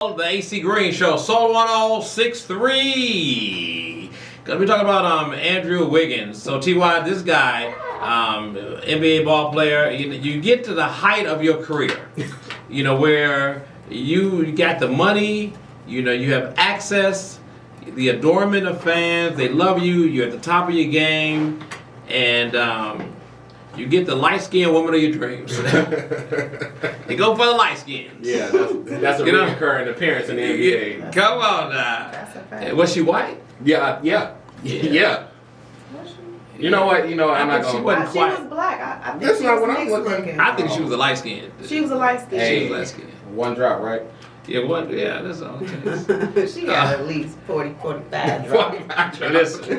The AC Green Show, Soul 1063. Gonna be talking about Andrew Wiggins. So Ty, this guy, NBA ball player, you get to the height of your career, where you got the money, you have access, the adornment of fans, they love you, you're at the top of your game, and you get the light-skinned woman of your dreams. You go for the light-skins. Yeah, that's a recurring appearance in the NBA. Come on now. That's a fact. Was she white? Yeah. You know what? I'm not she going wasn't She quite. was black. I think That's she not was what I'm mixed looking- looking. I think she was a light-skinned. She was a light skin. She was light-skinned. one drop, right? Yeah, that's all it takes. She got at least 40, 45 drops. Listen.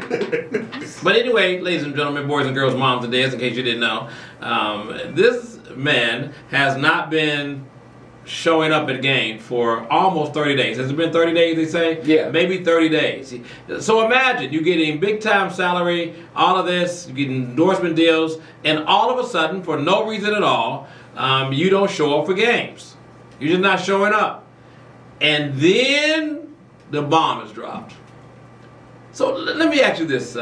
But anyway, ladies and gentlemen, boys and girls, moms and dads, in case you didn't know, this man has not been showing up at the game for almost 30 days. Has it been 30 days, they say? Yeah. Maybe 30 days. So imagine, you're getting big-time salary, all of this, you're getting endorsement deals, and all of a sudden, for no reason at all, you don't show up for games. You're just not showing up. And then the bomb is dropped. So let me ask you this,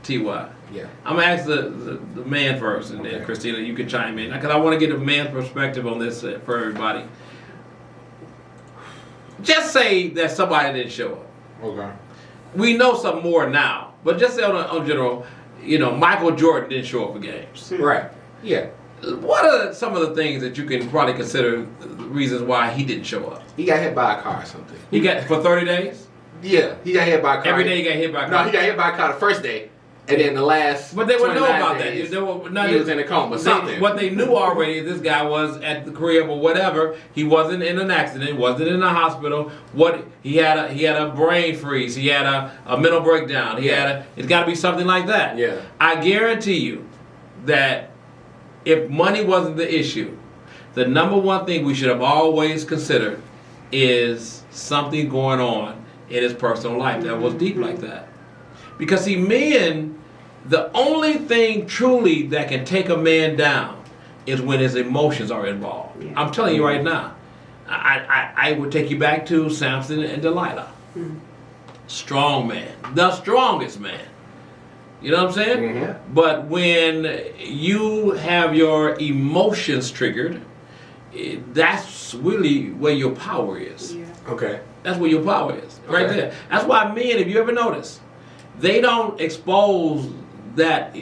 T.Y. Yeah. I'm going to ask the man first, and then Okay. Christina, you can chime in. Because I want to get a man's perspective on this for everybody. Just say that somebody didn't show up. Okay. We know some more now. But just say on general, Michael Jordan didn't show up for games. Right. Yeah. What are some of the things that you can probably consider reasons why he didn't show up? He got hit by a car or something. He got for 30 days? Yeah. He got hit by a car. Every day he got hit by a No, car. he got hit by a car the first day. And then the last. But they wouldn't know 29 about days, that. He was in a coma. Something. What they knew already is this guy was at the crib or whatever. He wasn't in an accident. Wasn't in a hospital. He had a brain freeze. He had a mental breakdown. It's got to be something like that. Yeah. I guarantee you that if money wasn't the issue, the number one thing we should have always considered is something going on in his personal life that was deep like that. Because see, men, the only thing truly that can take a man down is when his emotions are involved. Yeah. I'm telling you right now. I would take you back to Samson and Delilah. Strong man. The strongest man. You know what I'm saying? Mhm. But when you have your emotions triggered, that's really where your power is. Yeah. Okay. That's where your power is, right Okay. there. That's why men, if you ever notice, they don't expose that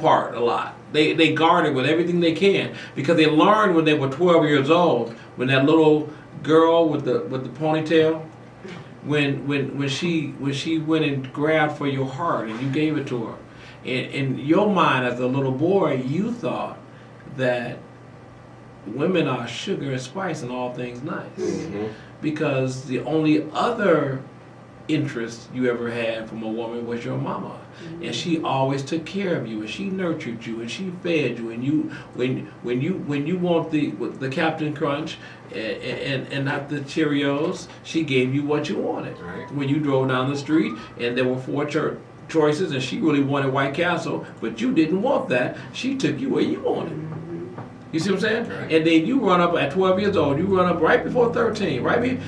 part a lot. They guard it with everything they can because they learned when they were 12 years old, when that little girl with the ponytail, when she went and grabbed for your heart and you gave it to her, in your mind as a little boy, you thought that women are sugar and spice and all things nice. Mm-hmm. Because the only other interest you ever had from a woman was your mama. And she always took care of you, and she nurtured you, and she fed you, and you when you want the Captain Crunch and not the Cheerios, she gave you what you wanted. Right. When you drove down the street and there were four choices and she really wanted White Castle, but you didn't want that, she took you where you wanted. You see what I'm saying? Right. And then you run up at 12 years old. You run up right before 13, right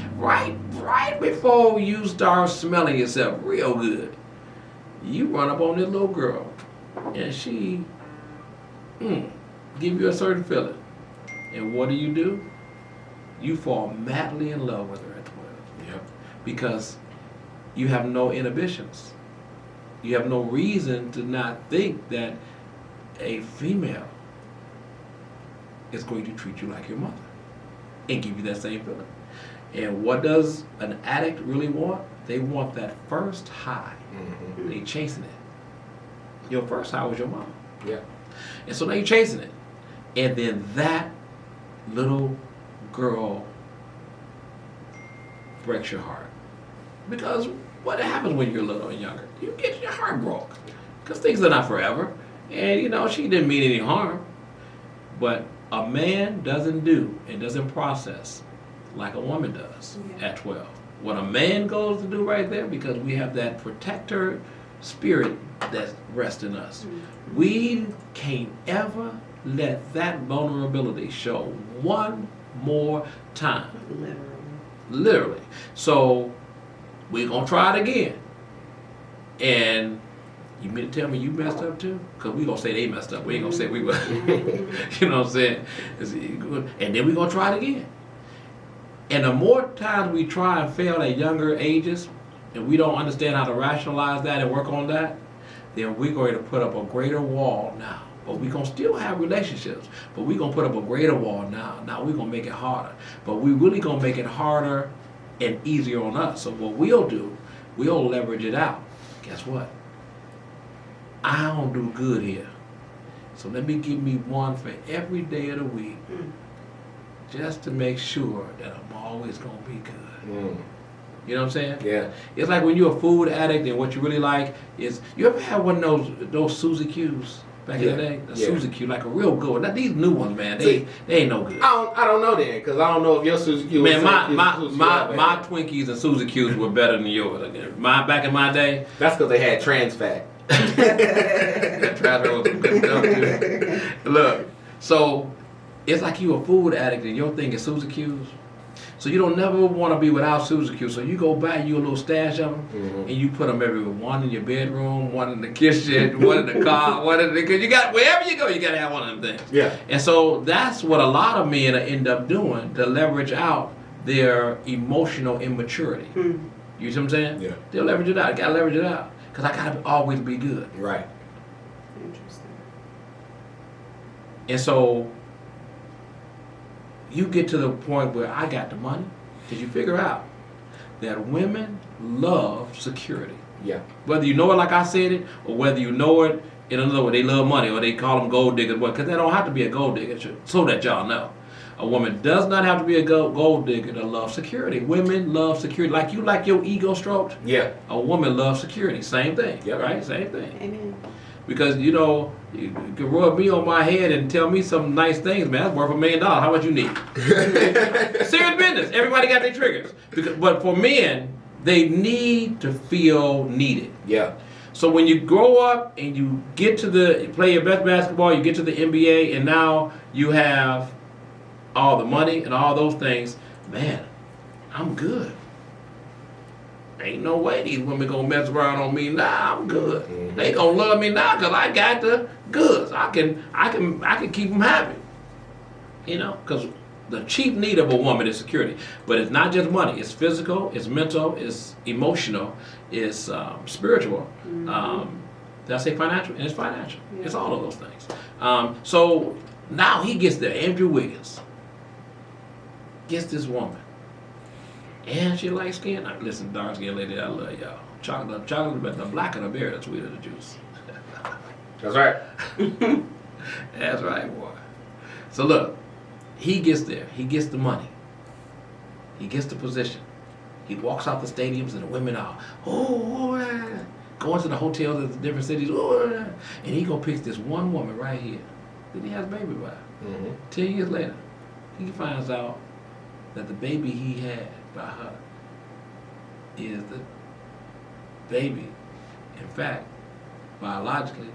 before you start smelling yourself real good. You run up on this little girl, and she give you a certain feeling. And what do? You fall madly in love with her at 12. Yep. Because you have no inhibitions. You have no reason to not think that a female is going to treat you like your mother and give you that same feeling. And what does an addict really want? They want that first high. Mm-hmm. They chasing it. Your first high was your mama. Yeah. And so now you're chasing it. And then that little girl breaks your heart. Because what happens when you're little and younger? You get your heart broke. Because things are not forever. And she didn't mean any harm. But a man doesn't do and doesn't process like a woman does at 12. What a man goes to do right there, because we have that protector spirit that rests in us. We can't ever let that vulnerability show one more time. Literally. Literally. So we're gonna try it again. And you mean to tell me you messed up too? Because we gonna say they messed up. We ain't gonna say we were. You know what I'm saying? And then we gonna try it again. And the more times we try and fail at younger ages, and we don't understand how to rationalize that and work on that, then we're going to put up a greater wall now. But we're going to still have relationships, but we're going to put up a greater wall now. Now we're going to make it harder. But we're really going to make it harder and easier on us. So what we'll do, we'll leverage it out. Guess what? I don't do good here. So let me give me one for every day of the week, just to make sure that I'm always going to be good. You know what I'm saying? Yeah. It's like when you're a food addict and what you really like is, you ever had one of those Suzy Q's back in the day? The Suzy Q, like a real good one. Now these new ones, man, they ain't no good. I don't know then, because I don't know if your Suzy Q was Man, my Twinkies and Suzy Q's were better than yours. Back in my day. That's because they had trans fat. That trans fat was some good stuff too. Look, so it's like you a food addict and your thing is Suzy Q's. So you don't never want to be without Suzy Q. So you go buy you a little stash of them, and you put them everywhere. One in your bedroom, one in the kitchen, one in the car, one in the, cause you got, wherever you go, you got to have one of them things. Yeah. And so that's what a lot of men end up doing to leverage out their emotional immaturity. You see what I'm saying? Yeah. They'll leverage it out. Got to leverage it out. Because I got to always be good. Right. Interesting. And so you get to the point where I got the money, because you figure out that women love security. Yeah. Whether you know it like I said it, or whether you know it in another way, they love money, or they call them gold diggers, because they don't have to be a gold digger, so that y'all know. A woman does not have to be a gold digger to love security. Women love security. Like you like your ego stroked, Yeah. a woman loves security. Same thing, Yep. right? Same thing. Amen. Because, you know, you can rub me on my head and tell me some nice things, man. That's worth $1 million. How much you need? Serious business. Everybody got their triggers. But for men, they need to feel needed. Yeah. So when you grow up and you get to you play your best basketball, you get to the NBA, and now you have all the money and all those things, man, I'm good. Ain't no way these women gonna mess around on me now. I'm good. They gonna love me now because I got the goods. I can keep them happy. You know, because the chief need of a woman is security. But it's not just money. It's physical. It's mental. It's emotional. It's spiritual. Did I say financial? And it's financial. Yeah. It's all of those things. So now he gets there. Andrew Wiggins gets this woman. And she light skin. Listen, dark skin lady, I love y'all. Chocolate, but the blacker the berry, the sweeter the juice. That's right. That's right, boy. So look, he gets there. He gets the money. He gets the position. He walks out the stadiums and the women are, going to the hotels of the different cities, and he gonna pick this one woman right here that he has a baby by. 10 years later, he finds out that the baby he had by her is the baby, in fact, biologically,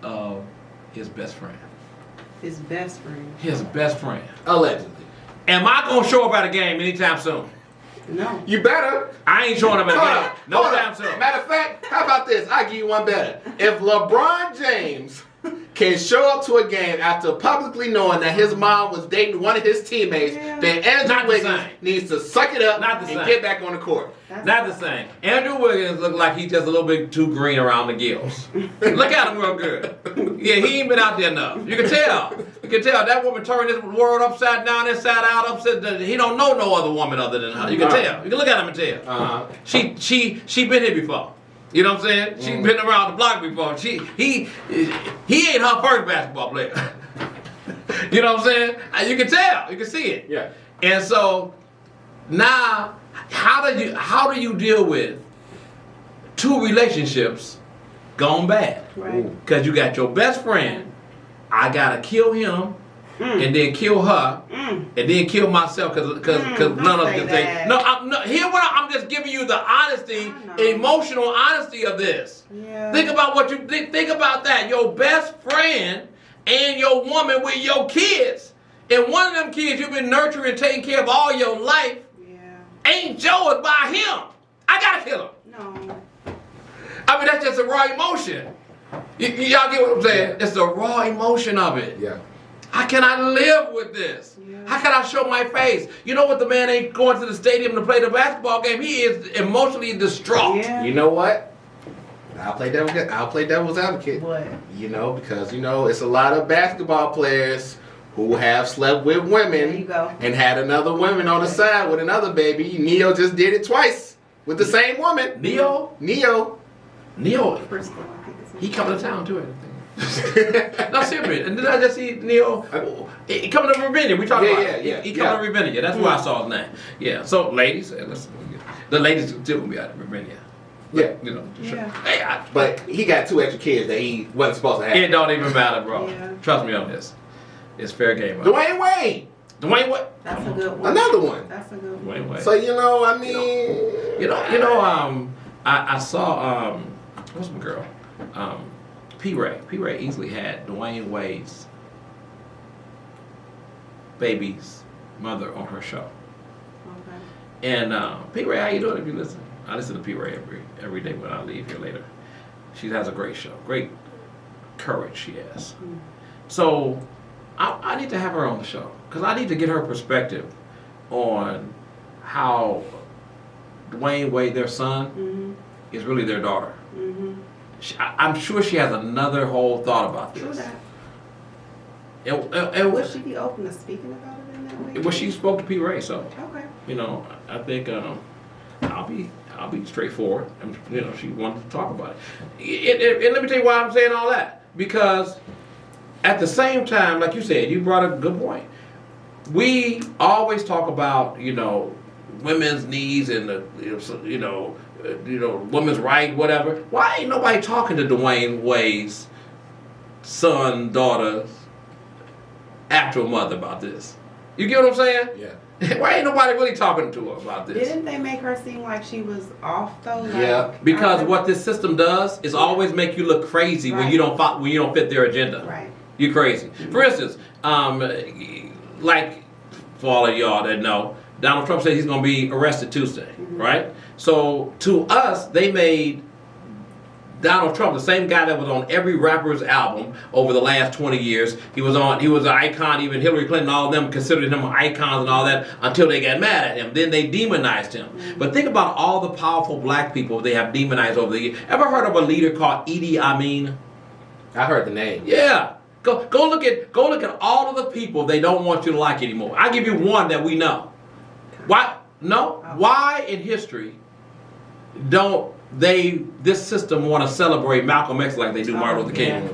of his best friend. His best friend. His best friend. Allegedly. Am I gonna show up at a game anytime soon? No. You better. I ain't showing up at a game. No time soon. Matter of fact, how about this? I'll give you one better. If LeBron James can show up to a game after publicly knowing that his mom was dating one of his teammates, then Andrew Wiggins needs to suck it up and get back on the court. Not the same. Andrew Wiggins looked like he's just a little bit too green around the gills. Look at him real good. Yeah, he ain't been out there enough. You can tell. You can tell that woman turned this world upside down, inside out, upside down. He don't know no other woman other than her. You can tell. You can look at him and tell. She been here before. You know what I'm saying? She's been around the block before. He ain't her first basketball player. You know what I'm saying? You can tell. You can see it. Yeah. And so now, how do you deal with two relationships gone bad? Right. Because you got your best friend. I gotta kill him. And then kill her, and then kill myself, because none of us can say no. I'm just giving you the honesty, emotional honesty of this. Yeah. Think about what you think about that. Your best friend and your woman with your kids, and one of them kids you've been nurturing, taking care of all your life. Yeah. Ain't Joe is by him. I gotta kill him. No. I mean, that's just a raw emotion. Y'all get what I'm saying? It's the raw emotion of it. Yeah. How can I live with this? Yeah. How can I show my face? You know what? The man ain't going to the stadium to play the basketball game. He is emotionally distraught. Yeah. You know what? I'll play devil's advocate. What? You know, because it's a lot of basketball players who have slept with women There you go. and had another woman on the side with another baby. Neo just did it twice with the same woman. Neo, Crystal, I think it's he coming to town too. No, seriously. And did I just see Neo? He coming to Ravinia. We talking about yeah. He coming to Ravinia. That's where I saw his name. Yeah. So, ladies, listen, the ladies still gonna be out of Ravinia. Yeah. You know. Yeah. Hey, but he got 2 extra kids that he wasn't supposed to have. it don't even matter, bro. Yeah. Trust me on this. It's fair game. Dwyane Wade, Dwyane Wade. That's a good one. another one. That's a good one. Dwyane Wade. So I mean, I saw what's my girl? P. Ray. P. Ray easily had Dwyane Wade's baby's mother on her show. Okay. And P. Ray, how you doing if you listen? I listen to P. Ray every day when I leave here later. She has a great show. Great courage she has. Mm. So I need to have her on the show because I need to get her perspective on how Dwyane Wade, their son, Mm-hmm. is really their daughter. Mm-hmm. I'm sure she has another whole thought about True this. that. And Would she be open to speaking about it in that way? well, she spoke to P. Ray, so Okay. I think I'll be straightforward. And, she wanted to talk about it. And let me tell you why I'm saying all that. Because at the same time, like you said, you brought a good point. We always talk about women's needs and women's right, whatever. Why ain't nobody talking to Dwyane Wade's son, daughter's actual mother about this? You get what I'm saying? yeah. Why ain't nobody really talking to her about this? Didn't they make her seem like she was off though? Like, Yeah. Because what this system does is always make you look crazy when Right. you don't fit their agenda. Right. You're crazy. For instance, like for all of y'all that know, Donald Trump said he's going to be arrested Tuesday, right? So to us, they made Donald Trump the same guy that was on every rapper's album over the last 20 years. He was an icon. Even Hillary Clinton, all of them considered him icons and all that until they got mad at him. Then they demonized him. But think about all the powerful black people they have demonized over the years. Ever heard of a leader called Idi Amin? I heard the name. Yeah. Go look at all of the people they don't want you to like anymore. I'll give you one that we know. Why? No. Why in history don't this system want to celebrate Malcolm X like they do Martin Luther King? Yeah.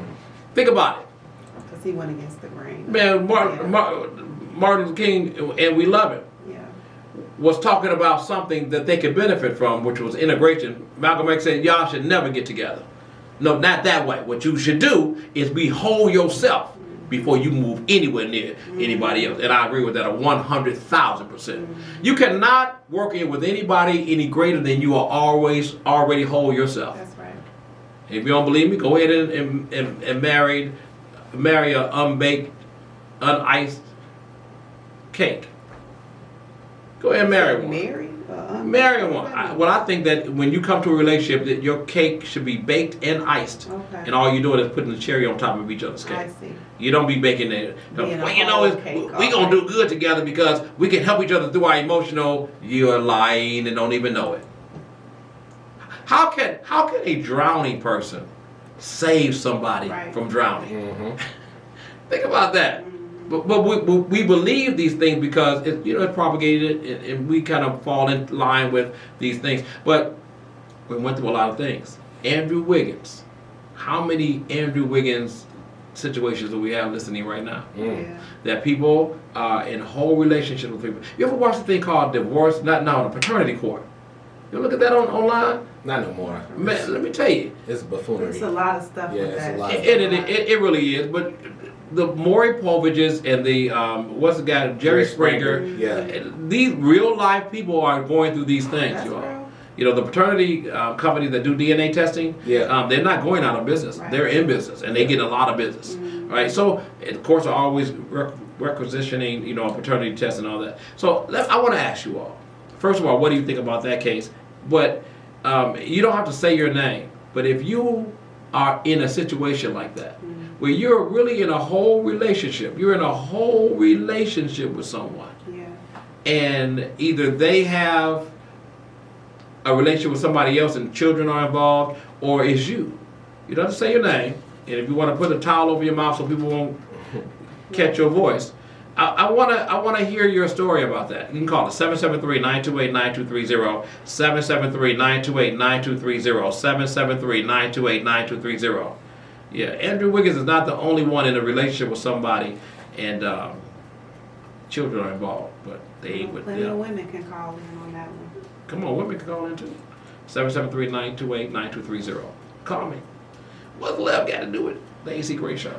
Think about it. Because he went against the grain. Man, Martin Luther King, and we love him, Yeah. was talking about something that they could benefit from, which was integration. Malcolm X said, y'all should never get together. No, not that way. What you should do is be whole yourself before you move anywhere near anybody else. And I agree with that 100,000%. You cannot work in with anybody any greater than you are already whole yourself. That's right. If you don't believe me, go ahead and marry a unbaked, uniced cake. Go ahead and marry one. Marry one. I think that when you come to a relationship, that your cake should be baked and iced, Okay. and all you're doing is putting the cherry on top of each other's cake. I see. You don't be baking it. Being a Well, you know, whole it's, cake, we gonna okay. do good together because we can help each other through our emotional. You're lying and don't even know it. How can a drowning person save somebody Right. from drowning? Mm-hmm. Think about that. But we believe these things because it's propagated and we kind of fall in line with these things. But we went through a lot of things. Andrew Wiggins. How many Andrew Wiggins situations do we have listening right now? Yeah. That people are in whole relationships with people. You ever watch a thing called divorce? The paternity court. You look at that online? Not no more. Man, let me tell you. It's buffoonery. There's a lot of stuff Yeah, with it's that. a lot. It really is. But the Maury Povages and the what's the guy, Jerry Springer. Yeah. These real life people are going through these things, That's y'all. real. You know, the paternity companies that do DNA testing, Yeah. they're not going out of business. Right. They're in business, and they get a lot of business, right? So, of course, are always requisitioning, a paternity test and all that. So, I want to ask you all, first of all, what do you think about that case? But you don't have to say your name. But if you are in a situation like that, where you're really in a whole relationship, you're in a whole relationship with someone, and either they have a relationship with somebody else and children are involved, or it's you. You don't have to say your name, and if you want to put a towel over your mouth so people won't catch your voice, I want to hear your story about that. You can call it 773-928-9230, 773-928-9230, 773-928-9230. Yeah, Andrew Wiggins is not the only one in a relationship with somebody, and children are involved, but they would. Plenty of women can call in on that one. Come on, women can call in too. 773-928-9230. Call me. What's love got to do with the AC Gray Show?